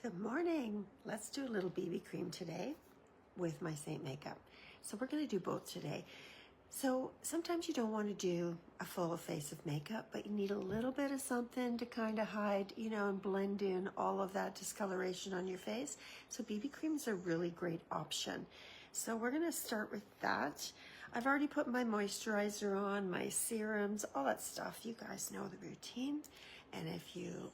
Good morning. Let's do a little BB cream today with my Saint makeup. So we're going to do both today. So sometimes you don't want to do a full face of makeup, but you need a little bit of something to kind of hide, and blend in all of that discoloration on your face. So BB cream is a really great option. So we're going to start with that. I've already put my moisturizer on, my serums, all that stuff. You guys know the routine. And if you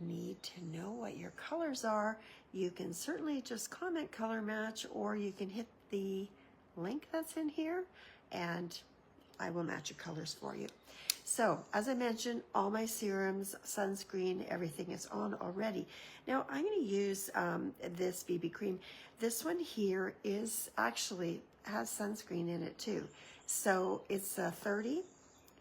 need to know what your colors are, you can certainly just comment color match, or you can hit the link that's in here and I will match your colors for you. So as I mentioned, all my serums, sunscreen, everything is on already. Now I'm going to use this BB cream. This one here is actually has sunscreen in it too. So it's 30.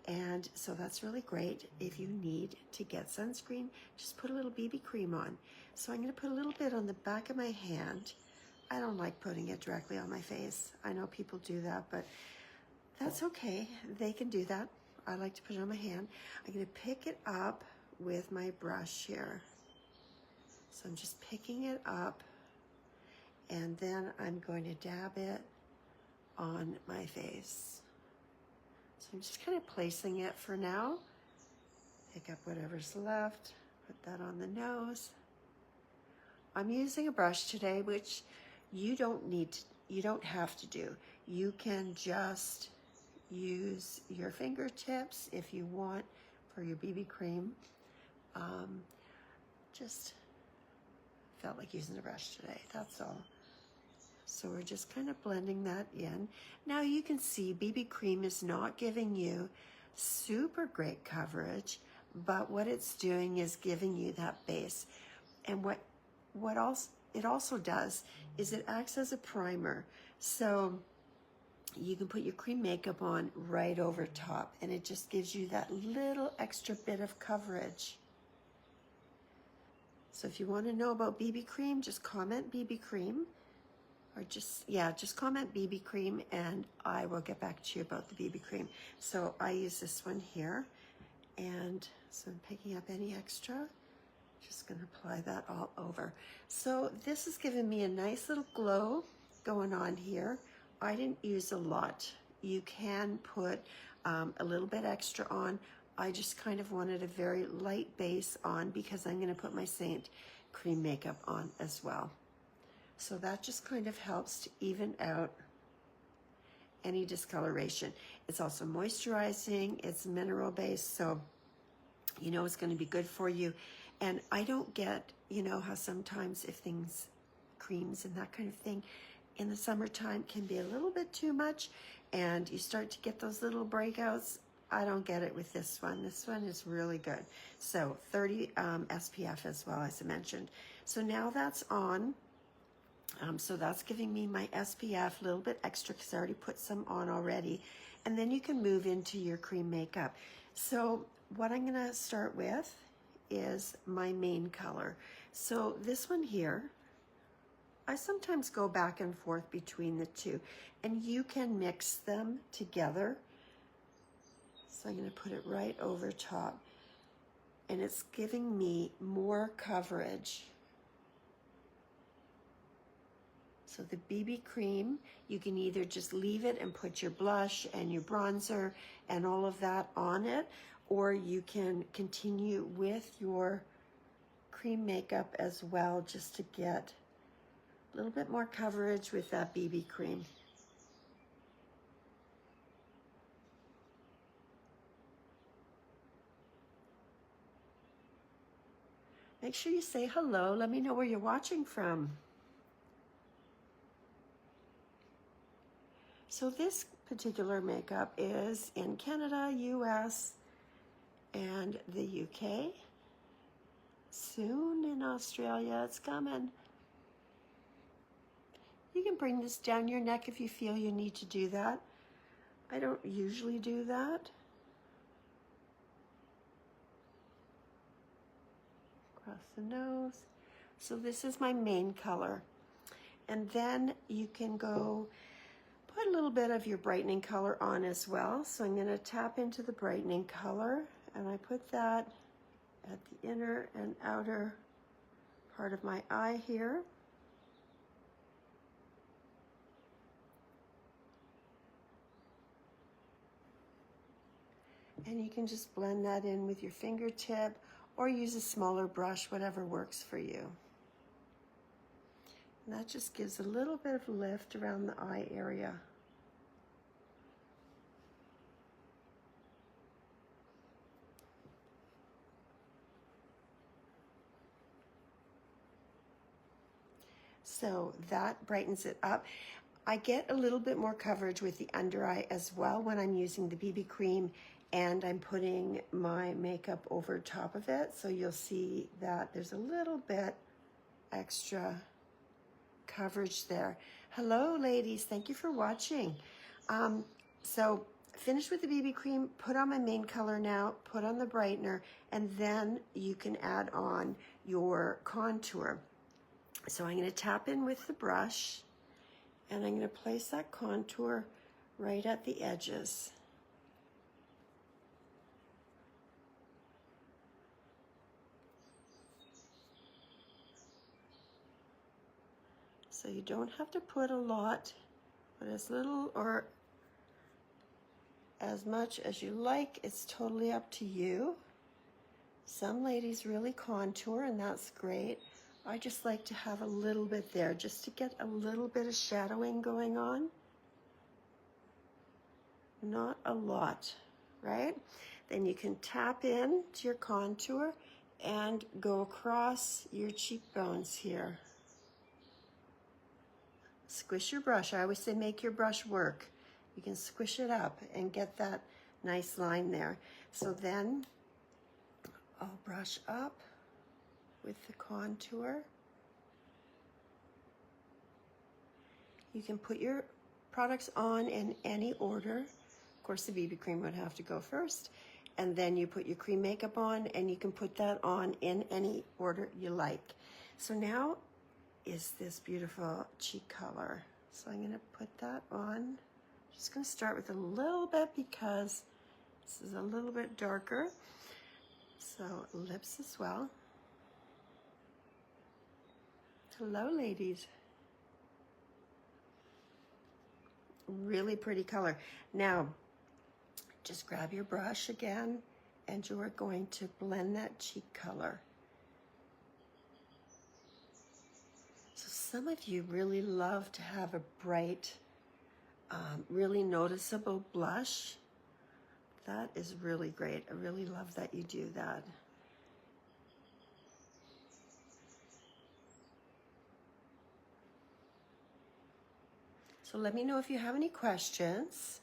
And so that's really great. If you need to get sunscreen, just put a little BB cream on. So I'm going to put a little bit on the back of my hand. I don't like putting it directly on my face. I know people do that, but that's okay. They can do that. I like to put it on my hand. I'm going to pick it up with my brush here. So I'm just picking it up, and then I'm going to dab it on my face. So I'm just kind of placing it for now. Pick up whatever's left, put that on the nose. I'm using a brush today, which you don't have to do. You can just use your fingertips if you want for your BB cream. Just felt like using a brush today, that's all. So we're just kind of blending that in. Now you can see BB cream is not giving you super great coverage, but what it's doing is giving you that base. And what it also does is it acts as a primer. So you can put your cream makeup on right over top, and it just gives you that little extra bit of coverage. So if you want to know about BB cream, just comment BB cream. Or just comment BB cream and I will get back to you about the BB cream. So I use this one here, and so I'm picking up any extra. Just gonna apply that all over. So this is giving me a nice little glow going on here. I didn't use a lot. You can put a little bit extra on. I just kind of wanted a very light base on because I'm gonna put my Saint cream makeup on as well. So that just kind of helps to even out any discoloration. It's also moisturizing, it's mineral based, so it's going to be good for you. And I don't get, how sometimes if things, creams and that kind of thing in the summertime can be a little bit too much and you start to get those little breakouts. I don't get it with this one. This one is really good. So 30 SPF as well, as I mentioned. So now that's on. So that's giving me my SPF, a little bit extra because I already put some on already. And then you can move into your cream makeup. So what I'm gonna start with is my main color. So this one here, I sometimes go back and forth between the two, and you can mix them together. So I'm gonna put it right over top, and it's giving me more coverage. So the BB cream, you can either just leave it and put your blush and your bronzer and all of that on it, or you can continue with your cream makeup as well, just to get a little bit more coverage with that BB cream. Make sure you say hello. Let me know where you're watching from. So this particular makeup is in Canada, US, and the UK. Soon in Australia, it's coming. You can bring this down your neck if you feel you need to do that. I don't usually do that. Across the nose. So this is my main color. And then you can go put a little bit of your brightening color on as well. So I'm going to tap into the brightening color, and I put that at the inner and outer part of my eye here. And you can just blend that in with your fingertip or use a smaller brush, whatever works for you. And that just gives a little bit of lift around the eye area. So that brightens it up. I get a little bit more coverage with the under eye as well when I'm using the BB cream and I'm putting my makeup over top of it. So you'll see that there's a little bit extra coverage there. Hello ladies, thank you for watching. So finish with the BB cream, put on my main color now, put on the brightener, and then you can add on your contour. So I'm going to tap in with the brush and I'm going to place that contour right at the edges. So you don't have to put a lot, but as little or as much as you like. It's totally up to you. Some ladies really contour and that's great. I just like to have a little bit there just to get a little bit of shadowing going on. Not a lot, right? Then you can tap in to your contour and go across your cheekbones here. Squish your brush. I always say make your brush work. You can squish it up and get that nice line there. So then I'll brush up with the contour. You can put your products on in any order. Of course, the BB cream would have to go first. And then you put your cream makeup on and you can put that on in any order you like. So now is this beautiful cheek color. So I'm gonna put that on. Just gonna start with a little bit because this is a little bit darker. So lips as well. Hello ladies. Really pretty color. Now, just grab your brush again and you're going to blend that cheek color. So some of you really love to have a bright, really noticeable blush. That is really great. I really love that you do that. So let me know if you have any questions.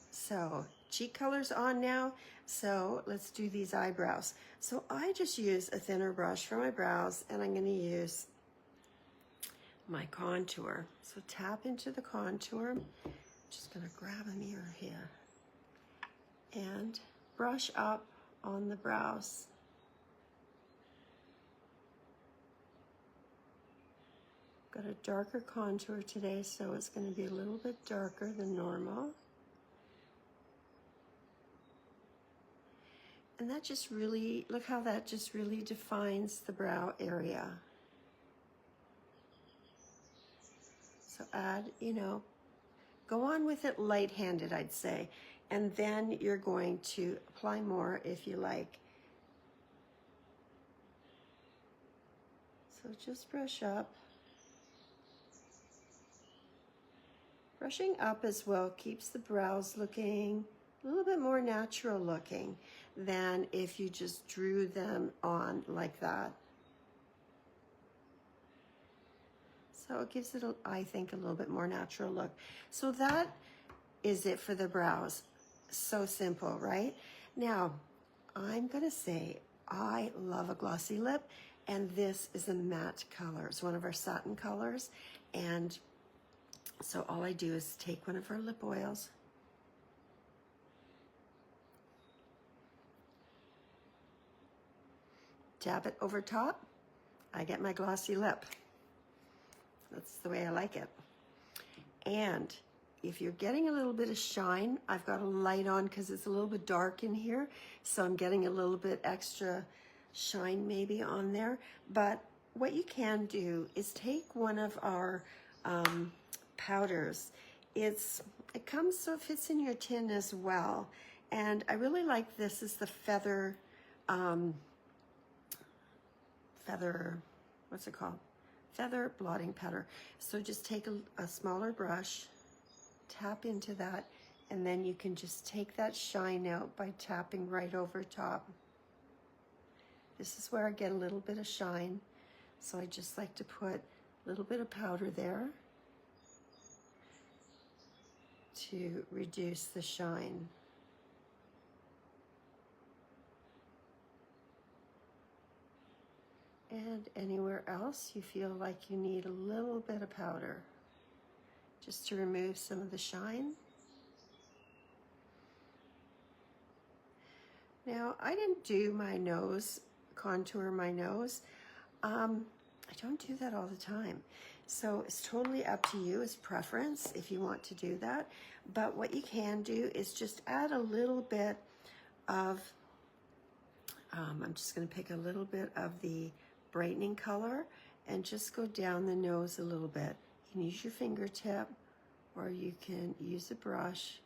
So cheek color's on now. So let's do these eyebrows. So I just use a thinner brush for my brows and I'm gonna use my contour. So tap into the contour. I'm just gonna grab a mirror here and brush up on the brows. Got a darker contour today, so it's going to be a little bit darker than normal. And that just really, look how that just really defines the brow area. So add, you know, go on with it light-handed, I'd say. And then you're going to apply more if you like. So just brush up. Brushing up as well keeps the brows looking a little bit more natural looking than if you just drew them on like that. So it gives it, I think, a little bit more natural look. So that is it for the brows. So simple, right? Now, I'm gonna say I love a glossy lip, and this is a matte color. It's one of our satin colors, and so all I do is take one of our lip oils, dab it over top. I get my glossy lip. That's the way I like it. And if you're getting a little bit of shine, I've got a light on because it's a little bit dark in here, so I'm getting a little bit extra shine maybe on there. But what you can do is take one of our powders. It comes so it fits in your tin as well, and I really like this. Is the feather what's it called? Feather blotting powder. So just take a smaller brush, tap into that, and then you can just take that shine out by tapping right over top. This is where I get a little bit of shine, so I just like to put a little bit of powder there to reduce the shine. And anywhere else you feel like you need a little bit of powder, just to remove some of the shine. Now, I didn't do my nose, contour my nose. I don't do that all the time. So it's totally up to you, it's preference if you want to do that. But what you can do is just add a little bit of, I'm just gonna pick a little bit of the brightening color and just go down the nose a little bit. You can use your fingertip or you can use a brush.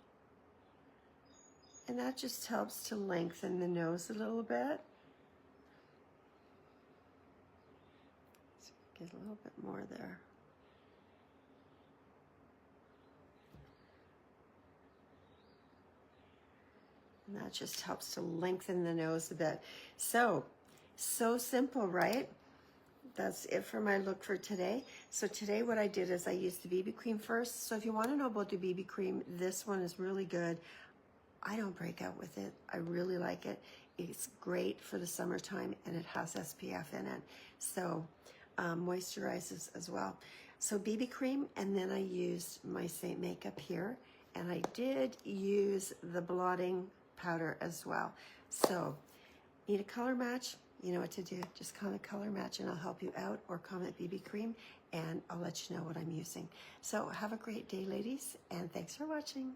And that just helps to lengthen the nose a little bit. So get a little bit more there. And that just helps to lengthen the nose a bit. So simple, right? That's it for my look for today. So today what I did is I used the BB cream first. So if you want to know about the BB cream, this one is really good. I don't break out with it. I really like it. It's great for the summertime and it has SPF in it. So moisturizes as well. So BB cream, and then I used my Saint makeup here, and I did use the blotting powder as well. So need a color match? You know what to do. Just comment color match and I'll help you out, or comment BB cream and I'll let you know what I'm using. So have a great day, ladies, and thanks for watching.